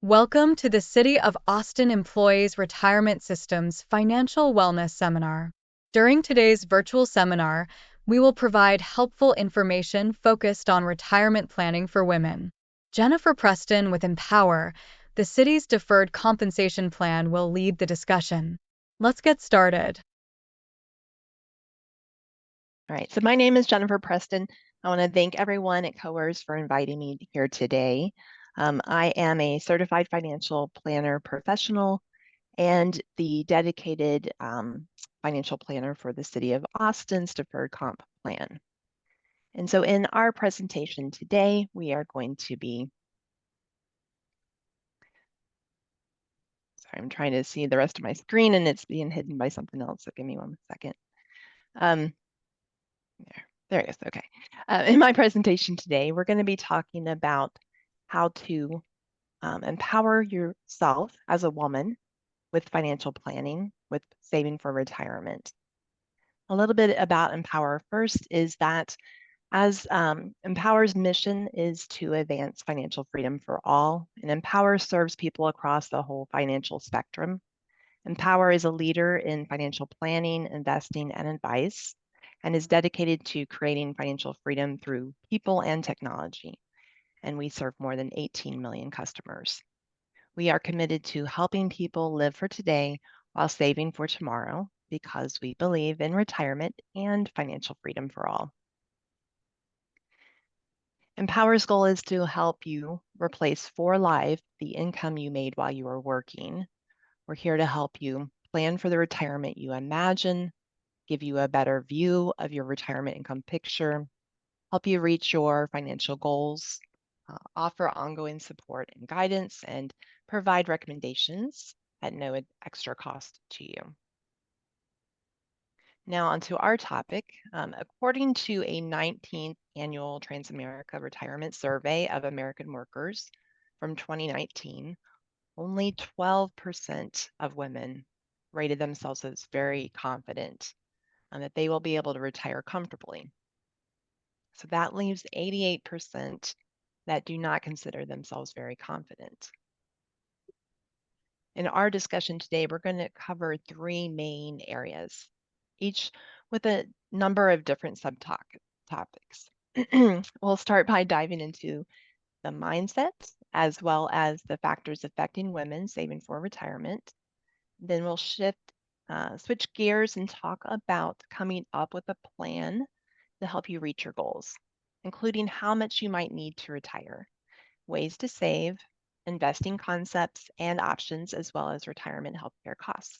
Welcome to the City of Austin Employees Retirement Systems Financial Wellness Seminar. During today's virtual seminar, we will provide helpful information focused on retirement planning for women. Jennifer Preston with Empower, the city's deferred compensation plan, will lead the discussion. Let's get started. All right, so my name is Jennifer Preston. I want to thank everyone at COAERS for inviting me here today. I am a certified financial planner professional and the dedicated financial planner for the City of Austin's Deferred Comp Plan. And so in our presentation today, we are going to be, sorry, I'm trying to see the rest of my screen and it's being hidden by something else, so give me 1 second. There it is. Okay. In my presentation today, we're going to be talking about how to empower yourself as a woman with financial planning, with saving for retirement. A little bit about Empower first is that as Empower's mission is to advance financial freedom for all, and Empower serves people across the whole financial spectrum. Empower is a leader in financial planning, investing, and advice, and is dedicated to creating financial freedom through people and technology. And we serve more than 18 million customers. We are committed to helping people live for today while saving for tomorrow because we believe in retirement and financial freedom for all. Empower's goal is to help you replace for life the income you made while you were working. We're here to help you plan for the retirement you imagine, give you a better view of your retirement income picture, help you reach your financial goals, offer ongoing support and guidance, and provide recommendations at no extra cost to you. Now onto our topic. According to a 19th annual Transamerica Retirement Survey of American workers from 2019, only 12% of women rated themselves as very confident that they will be able to retire comfortably. So that leaves 88% that do not consider themselves very confident. In our discussion today, we're going to cover three main areas, each with a number of different subtopics. We'll start by diving into the mindset as well as the factors affecting women saving for retirement. Then we'll switch gears and talk about coming up with a plan to help you reach your goals, including how much you might need to retire, ways to save, investing concepts and options, as well as retirement healthcare costs.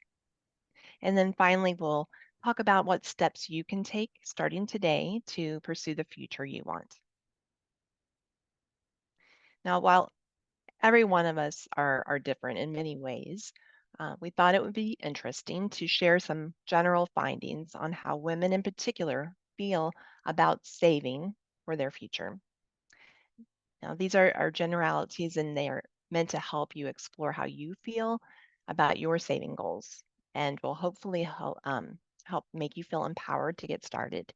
And then finally, we'll talk about what steps you can take starting today to pursue the future you want. Now, while every one of us are different in many ways, we thought it would be interesting to share some general findings on how women in particular feel about saving for their future. Now, these are generalities and they are meant to help you explore how you feel about your saving goals and will hopefully help make you feel empowered to get started,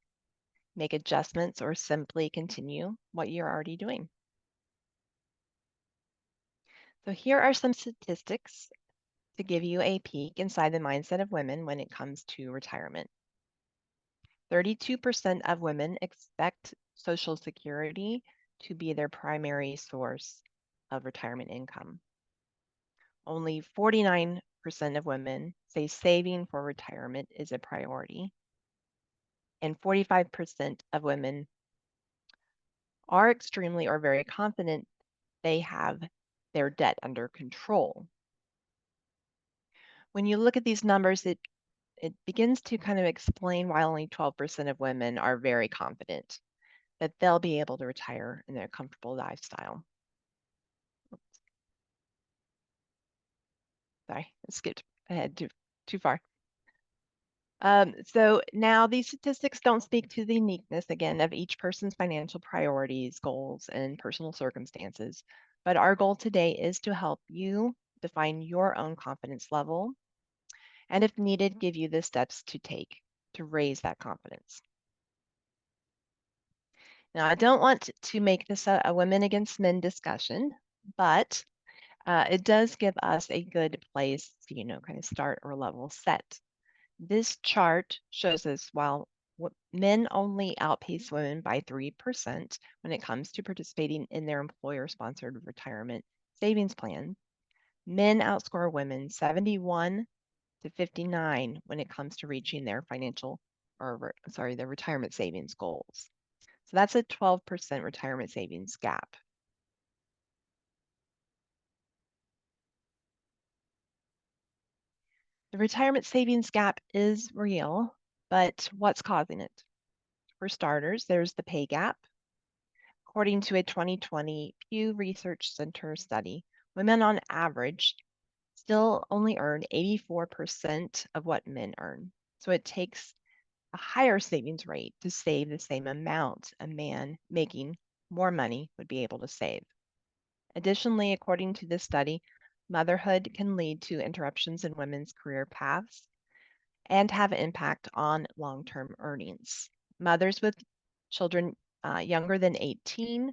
make adjustments, or simply continue what you're already doing. So here are some statistics to give you a peek inside the mindset of women when it comes to retirement. 32% of women expect Social Security to be their primary source of retirement income. Only 49% of women say saving for retirement is a priority. And 45% of women are extremely or very confident they have their debt under control. When you look at these numbers, it begins to kind of explain why only 12% of women are very confident that they'll be able to retire in a comfortable lifestyle. Sorry, I skipped ahead too far. So now these statistics don't speak to the uniqueness, again, of each person's financial priorities, goals, and personal circumstances. But our goal today is to help you define your own confidence level, and if needed, give you the steps to take to raise that confidence. Now, I don't want to make this a women against men discussion, but It does give us a good place to, kind of start or level set. This chart shows us while men only outpace women by 3% when it comes to participating in their employer-sponsored retirement savings plan, men outscore women 71 to 59 when it comes to reaching their their retirement savings goals. So that's a 12% retirement savings gap. The retirement savings gap is real, but what's causing it? For starters, there's the pay gap. According to a 2020 Pew Research Center study, women on average still only earn 84% of what men earn. So it takes a higher savings rate to save the same amount a man making more money would be able to save. Additionally, according to this study, motherhood can lead to interruptions in women's career paths and have an impact on long-term earnings. Mothers with children younger than 18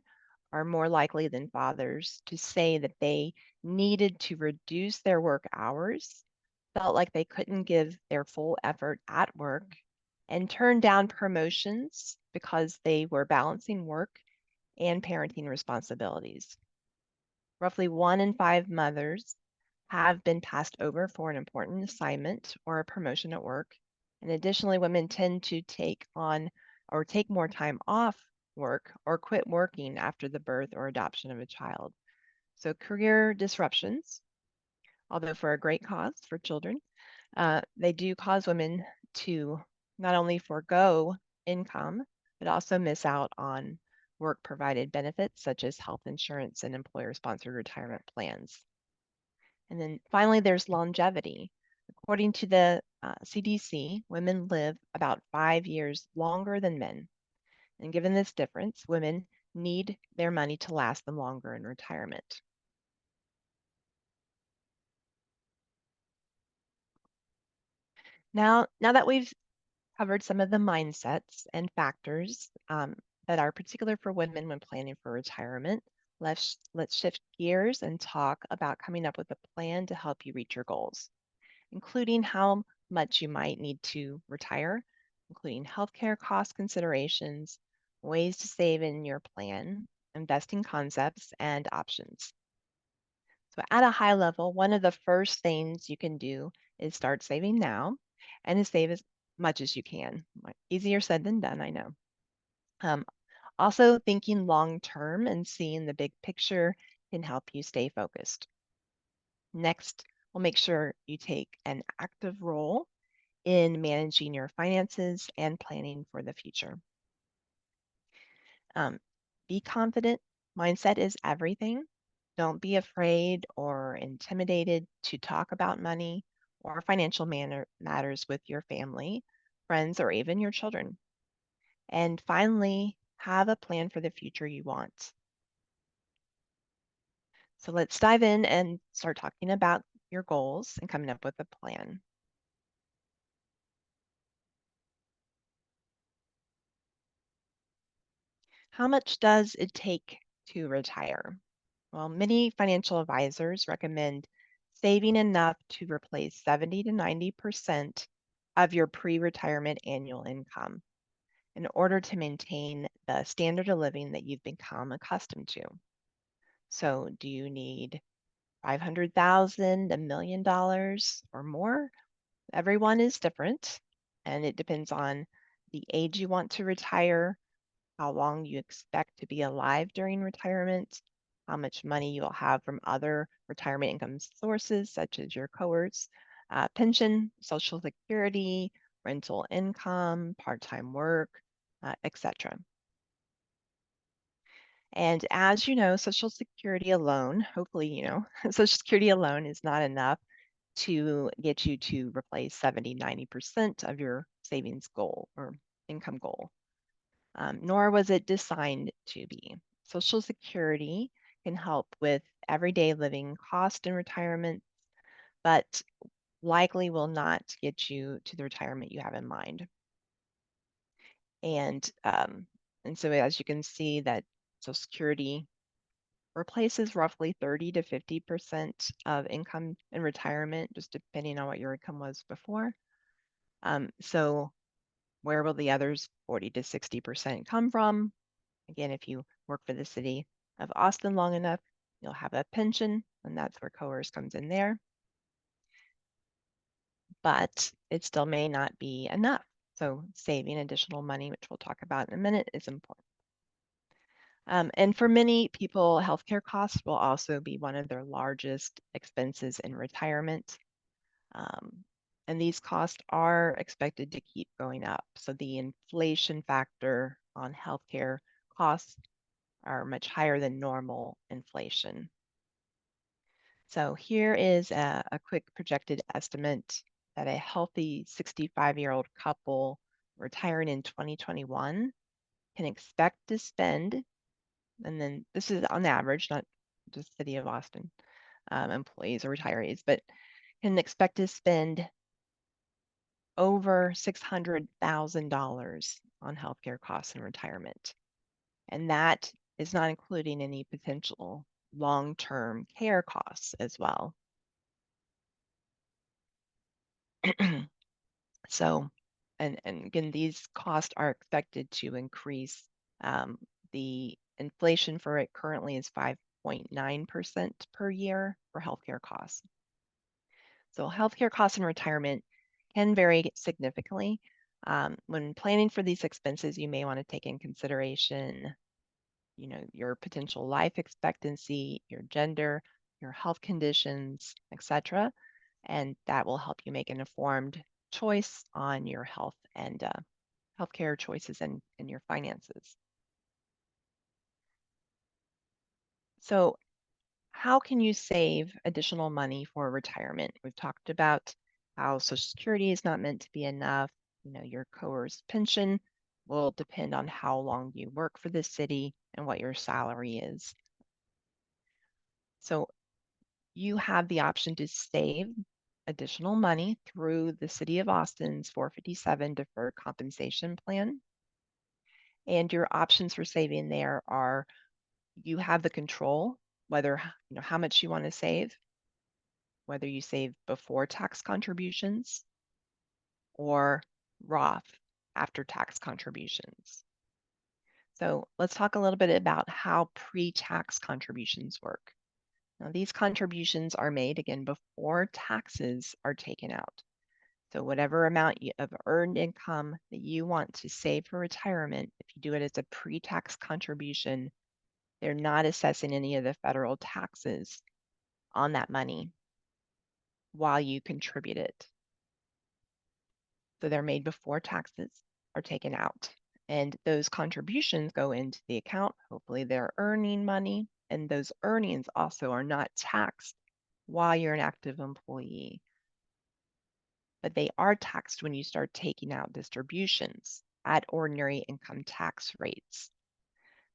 are more likely than fathers to say that they needed to reduce their work hours, felt like they couldn't give their full effort at work, and turned down promotions because they were balancing work and parenting responsibilities. Roughly 1 in 5 mothers have been passed over for an important assignment or a promotion at work. And additionally, women tend to take on or take more time off work or quit working after the birth or adoption of a child. So career disruptions, although for a great cause for children, they do cause women to not only forego income, but also miss out on work provided benefits such as health insurance and employer sponsored retirement plans. And then finally, there's longevity. According to the CDC, women live about 5 years longer than men. And given this difference, women need their money to last them longer in retirement. Now that we've covered some of the mindsets and factors that are particular for women when planning for retirement, let's shift gears and talk about coming up with a plan to help you reach your goals, including how much you might need to retire, including healthcare cost considerations, ways to save in your plan, investing concepts, and options. So, at a high level, one of the first things you can do is start saving now and to save as much as you can. Easier said than done, I know. Um, Also, thinking long term and seeing the big picture can help you stay focused. Next, we'll make sure you take an active role in managing your finances and planning for the future. Um, be confident. Mindset is everything. Don't be afraid or intimidated to talk about money or financial matters with your family, friends, or even your children. And finally, have a plan for the future you want. So let's dive in and start talking about your goals and coming up with a plan. How much does it take to retire? Well, many financial advisors recommend saving enough to replace 70 to 90% of your pre-retirement annual income in order to maintain the standard of living that you've become accustomed to. So, do you need 500,000, $1 million or more? Everyone is different, and it depends on the age you want to retire, how long you expect to be alive during retirement, how much money you'll have from other retirement income sources, such as your COAERS, pension, Social Security, rental income, part-time work, etc. And as you know, Social Security alone, hopefully you know, Social Security alone is not enough to get you to replace 70, 90% of your savings goal or income goal. Nor was it designed to be. Social Security can help with everyday living cost in retirement, but likely will not get you to the retirement you have in mind. And so as you can see that Social Security replaces roughly 30 to 50% of income in retirement, just depending on what your income was before. So where will the others 40 to 60% come from? Again, if you work for the city of Austin long enough, you'll have a pension, and that's where COAERS comes in there. But it still may not be enough. So saving additional money, which we'll talk about in a minute, is important. And for many people, healthcare costs will also be one of their largest expenses in retirement. And these costs are expected to keep going up. So the inflation factor on healthcare costs are much higher than normal inflation. So here is a quick projected estimate that a healthy 65-year-old couple retiring in 2021 can expect to spend, and then this is on average, not just City of Austin employees or retirees, but can expect to spend over $600,000 on healthcare costs in retirement. And that is not including any potential long-term care costs as well. So, and again, these costs are expected to increase. The inflation for it currently is 5.9% per year for healthcare costs. So healthcare costs in retirement can vary significantly. When planning for these expenses, you may want to take in consideration, your potential life expectancy, your gender, your health conditions, etc. And that will help you make an informed choice on your health and healthcare choices and your finances. So how can you save additional money for retirement? We've talked about how Social Security is not meant to be enough. Your COAERS pension will depend on how long you work for the city and what your salary is. So you have the option to save additional money through the City of Austin's 457 Deferred Compensation Plan. And your options for saving there are you have the control whether, how much you want to save, whether you save before tax contributions or Roth after tax contributions. So let's talk a little bit about how pre-tax contributions work. Now, these contributions are made again before taxes are taken out. So whatever amount of earned income that you want to save for retirement, if you do it as a pre-tax contribution, they're not assessing any of the federal taxes on that money while you contribute it. So they're made before taxes are taken out. And those contributions go into the account. Hopefully they're earning money, and those earnings also are not taxed while you're an active employee. But they are taxed when you start taking out distributions at ordinary income tax rates.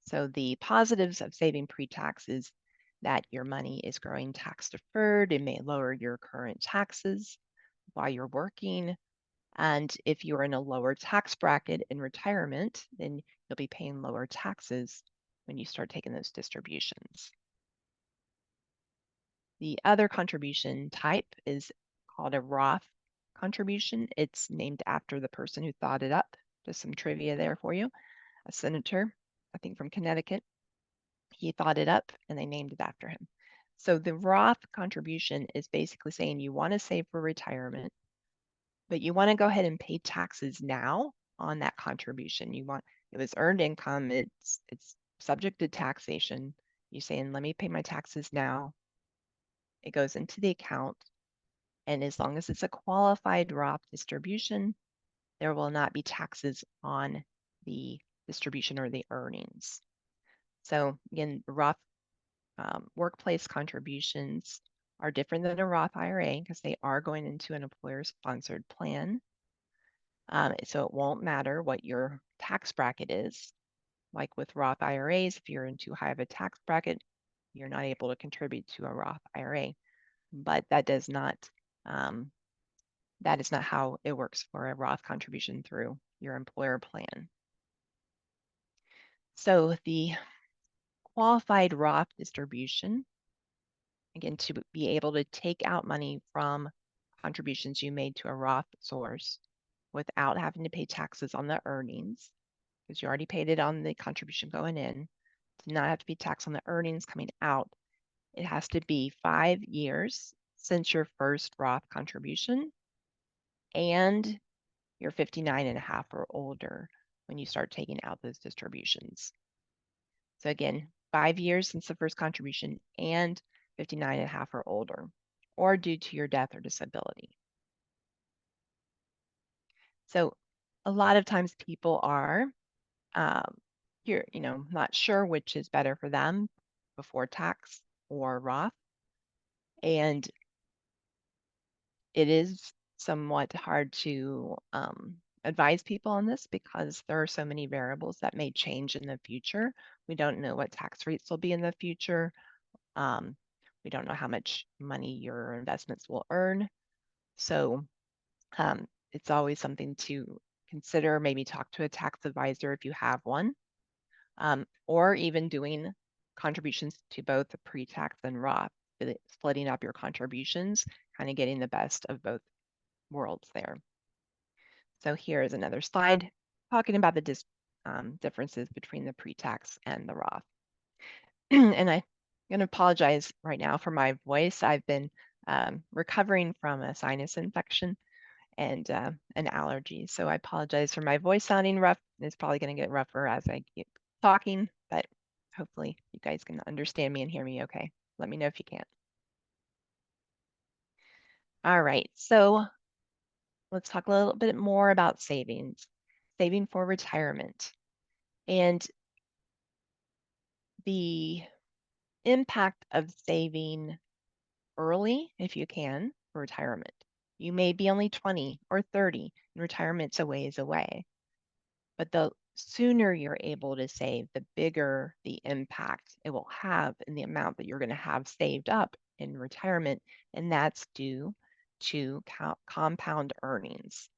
So the positives of saving pre-tax is that your money is growing tax deferred. It may lower your current taxes while you're working. And if you're in a lower tax bracket in retirement, then you'll be paying lower taxes when you start taking those distributions. The other contribution type is called a Roth contribution. It's named after the person who thought it up. Just some trivia there for you. A senator, I think from Connecticut. He thought it up and they named it after him. So the Roth contribution is basically saying you want to save for retirement, but you want to go ahead and pay taxes now on that contribution. It was earned income, it's subject to taxation. You're saying, let me pay my taxes now. It goes into the account, and as long as it's a qualified Roth distribution, there will not be taxes on the distribution or the earnings. So again, Roth workplace contributions are different than a Roth IRA because they are going into an employer-sponsored plan. So it won't matter what your tax bracket is. Like with Roth IRAs, if you're in too high of a tax bracket, you're not able to contribute to a Roth IRA. But that is not how it works for a Roth contribution through your employer plan. So the qualified Roth distribution, again, to be able to take out money from contributions you made to a Roth source without having to pay taxes on the earnings, because you already paid it on the contribution going in, to not have to be taxed on the earnings coming out. It has to be 5 years since your first Roth contribution, and you're 59 and a half or older when you start taking out those distributions. So again, 5 years since the first contribution and 59 and a half or older, or due to your death or disability. So a lot of times people are you're not sure which is better for them, before tax or Roth, and it is somewhat hard to advise people on this because there are so many variables that may change in the future. We don't know what tax rates will be in the future. Um, we don't know how much money your investments will earn. So it's always something to consider. Maybe talk to a tax advisor if you have one, or even doing contributions to both the pre-tax and Roth, splitting up your contributions, kind of getting the best of both worlds there. So here is another slide talking about the differences between the pre-tax and the Roth. And I'm going to apologize right now for my voice. I've been recovering from a sinus infection and an allergy. So I apologize for my voice sounding rough. It's probably going to get rougher as I keep talking, but hopefully you guys can understand me and hear me okay. Let me know if you can't. All right, so let's talk a little bit more about savings, saving for retirement, and the impact of saving early if you can for retirement. You may be only 20 or 30 and retirement's a ways away, but the sooner you're able to save, the bigger the impact it will have in the amount that you're going to have saved up in retirement, and that's due to compound earnings.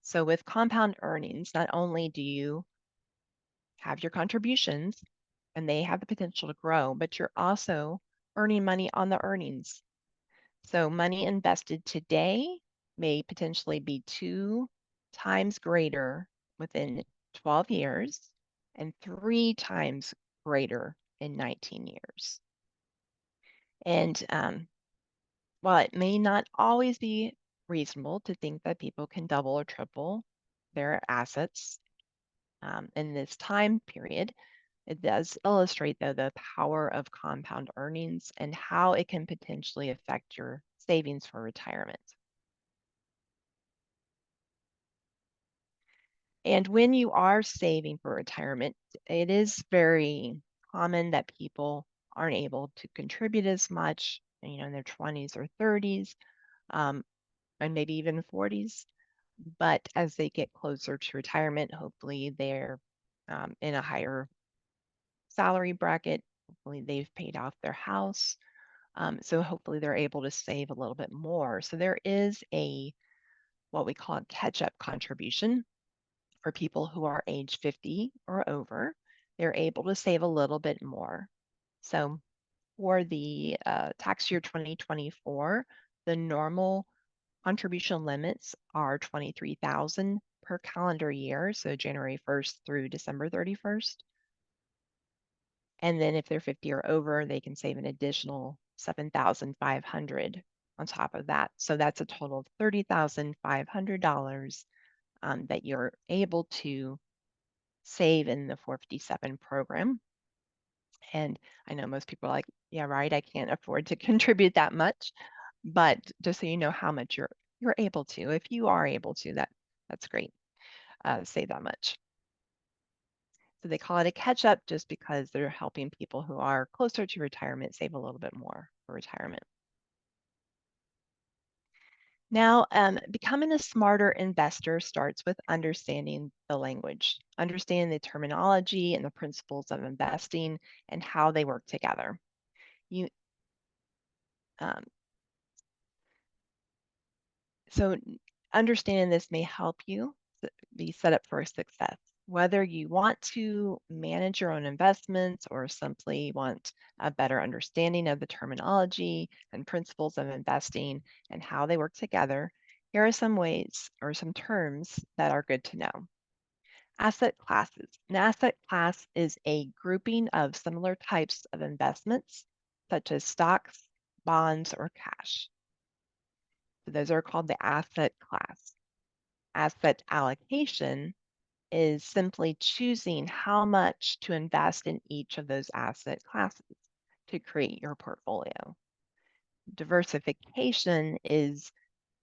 So with compound earnings, not only do you have your contributions and they have the potential to grow, but you're also earning money on the earnings. So money invested today may potentially be 2 times greater within 12 years and 3 times greater in 19 years. And while it may not always be reasonable to think that people can double or triple their assets in this time period, it does illustrate, though, the power of compound earnings and how it can potentially affect your savings for retirement. And when you are saving for retirement, it is very common that people aren't able to contribute as much, in their 20s or 30s, and maybe even 40s. But as they get closer to retirement, hopefully they're in a higher salary bracket. Hopefully they've paid off their house. So hopefully they're able to save a little bit more. So there is what we call a catch-up contribution for people who are age 50 or over. They're able to save a little bit more. So for the tax year 2024, the normal contribution limits are $23,000 per calendar year, so January 1st through December 31st. And then if they're 50 or over, they can save an additional $7,500 on top of that. So that's a total of $30,500 that you're able to save in the 457 program. And I know most people are like, yeah, right, I can't afford to contribute that much. But just so you know how much you're able to, if you are able to, that's great. Save that much. So they call it a catch up just because they're helping people who are closer to retirement save a little bit more for retirement. Now, becoming a smarter investor starts with understanding the language, understanding the terminology and the principles of investing and how they work together. You, um, so understanding this may help you be set up for success. Whether you want to manage your own investments or simply want a better understanding of the terminology and principles of investing and how they work together, here are some ways or some terms that are good to know. Asset classes. An asset class is a grouping of similar types of investments, such as stocks, bonds, or cash. So those are called the asset class. Asset allocation is simply choosing how much to invest in each of those asset classes to create your portfolio. Diversification is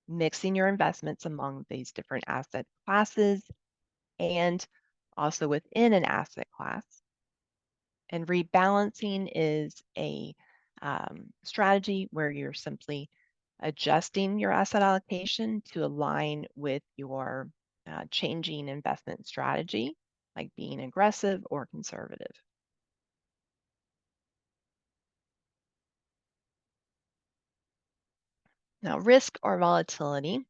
mixing your investments among these different asset classes and also within an asset class. And rebalancing is a strategy where you're simply adjusting your asset allocation to align with your changing investment strategy, like being aggressive or conservative. Now, risk or volatility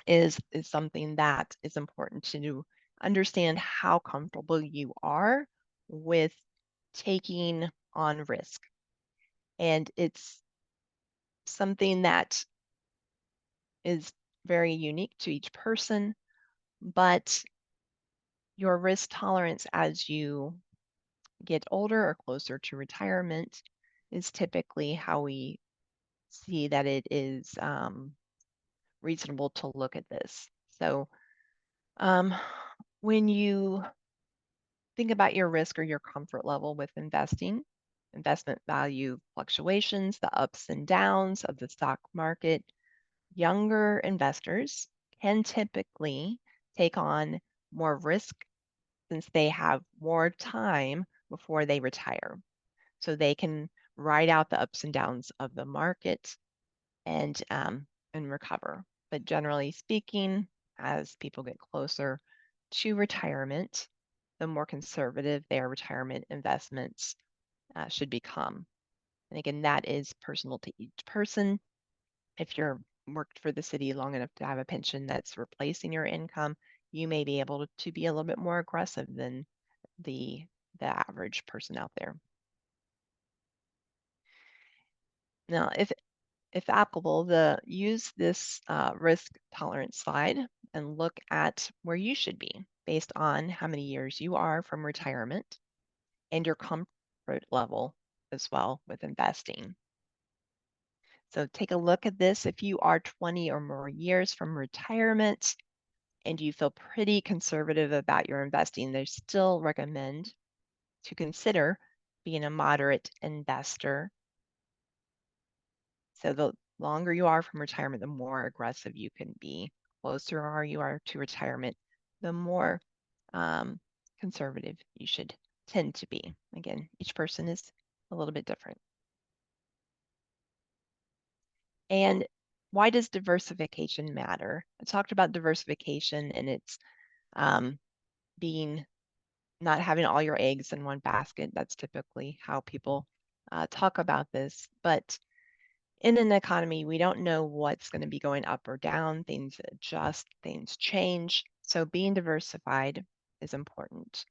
is something that is important to understand how comfortable you are with taking on risk. And it's something that is very unique to each person, but your risk tolerance as you get older or closer to retirement is typically how we see that it is reasonable to look at this. So um, when you think about your risk or your comfort level with investing, investment value fluctuations, the ups and downs of the stock market, younger investors can typically take on more risk since they have more time before they retire. So they can ride out the ups and downs of the market and recover. But generally speaking, as people get closer to retirement, the more conservative their retirement investments should become. And again, that is personal to each person. If you're worked for the city long enough to have a pension that's replacing your income, you may be able to be a little bit more aggressive than the average person out there. Now, if applicable, use this risk tolerance slide and look at where you should be based on how many years you are from retirement and your comfort level as well with investing. So take a look at this. If you are 20 or more years from retirement and you feel pretty conservative about your investing, they still recommend to consider being a moderate investor. So the longer you are from retirement, the more aggressive you can be. Closer you are to retirement, the more conservative you should tend to be. Again, each person is a little bit different. And why does diversification matter? I talked about diversification and it's being not having all your eggs in one basket. That's typically how people talk about this. But in an economy, we don't know what's going to be going up or down. Things adjust, things change. So being diversified is important.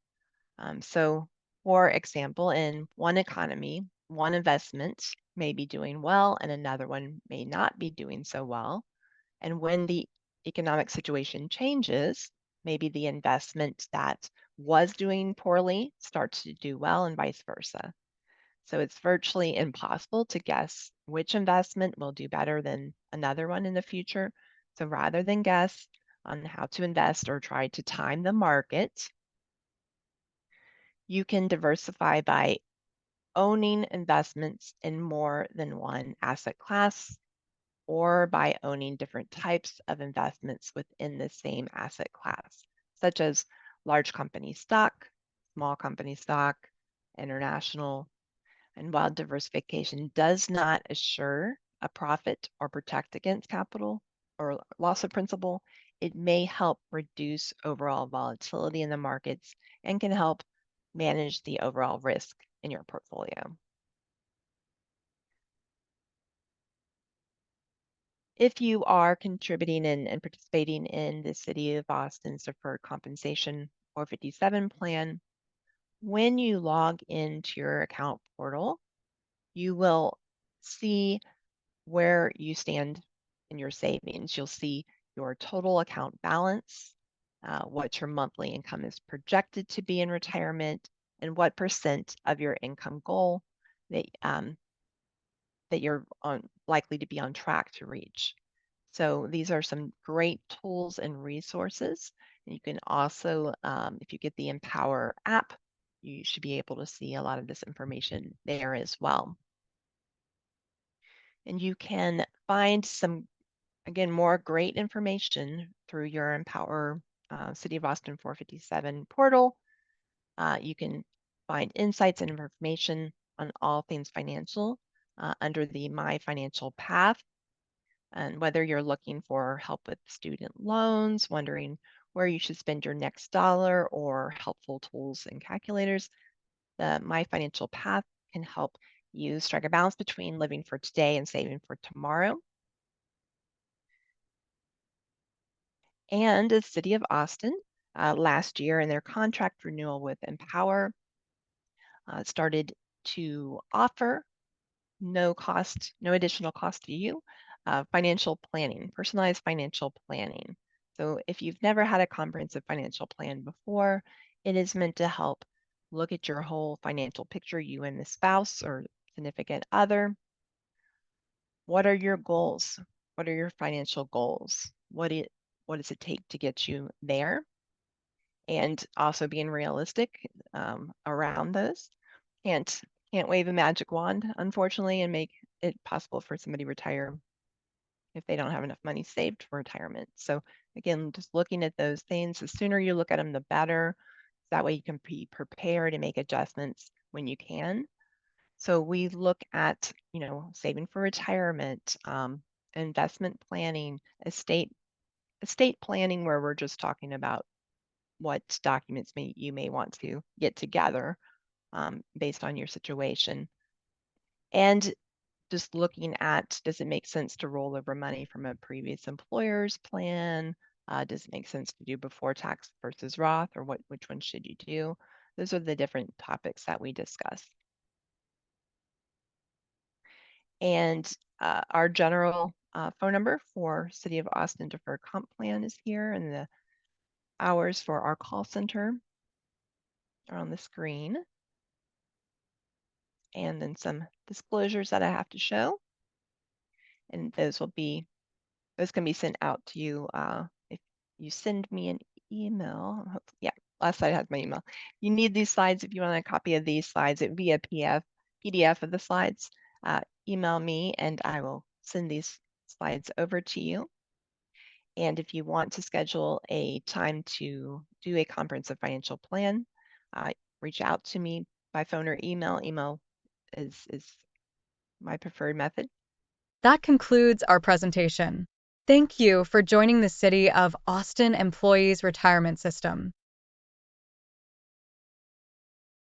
So, for example, in one economy, one investment may be doing well and another one may not be doing so well. And when the economic situation changes, maybe the investment that was doing poorly starts to do well and vice versa. So it's virtually impossible to guess which investment will do better than another one in the future. So rather than guess on how to invest or try to time the market, you can diversify by owning investments in more than one asset class or by owning different types of investments within the same asset class, such as large company stock, small company stock, international. And while diversification does not assure a profit or protect against capital or loss of principal, it may help reduce overall volatility in the markets and can help manage the overall risk in your portfolio. If you are contributing and participating in the City of Boston's deferred compensation 457 plan, when you log into your account portal, you will see where you stand in your savings. You'll see your total account balance, what your monthly income is projected to be in retirement, and what percent of your income goal that, that you're likely to be on track to reach. So these are some great tools and resources. And you can also, if you get the Empower app, you should be able to see a lot of this information there as well. And you can find some, again, more great information through your Empower City of Austin 457 portal. You can find insights and information on all things financial under the My Financial Path. And whether you're looking for help with student loans, wondering where you should spend your next dollar, or helpful tools and calculators, the My Financial Path can help you strike a balance between living for today and saving for tomorrow. And the City of Austin, last year in their contract renewal with Empower, started to offer no additional cost to you, financial planning, personalized financial planning. So if you've never had a comprehensive financial plan before, it is meant to help look at your whole financial picture, you and the spouse or significant other. What are your goals? What are your financial goals? What does it take to get you there? And also being realistic around those. Can't can't wave a magic wand, unfortunately, and make it possible for somebody to retire if they don't have enough money saved for retirement. So again, just looking at those things, the sooner you look at them, the better. That way you can be prepared and make adjustments when you can. So we look at, saving for retirement, investment planning, estate planning, where we're just talking about what documents you may want to get together based on your situation. And just looking at, does it make sense to roll over money from a previous employer's plan? Does it make sense to do before tax versus Roth, or which one should you do? Those are the different topics that we discuss. And our general phone number for City of Austin Deferred Comp Plan is here, and the hours for our call center are on the screen. And then some disclosures that I have to show. And those can be sent out to you if you send me an email. Yeah, last slide has my email. You need these slides. If you want a copy of these slides, it would be a PDF of the slides. Email me and I will send these slides over to you. And if you want to schedule a time to do a comprehensive financial plan, reach out to me by phone or email. Email is my preferred method. That concludes our presentation. Thank you for joining the City of Austin Employees Retirement System.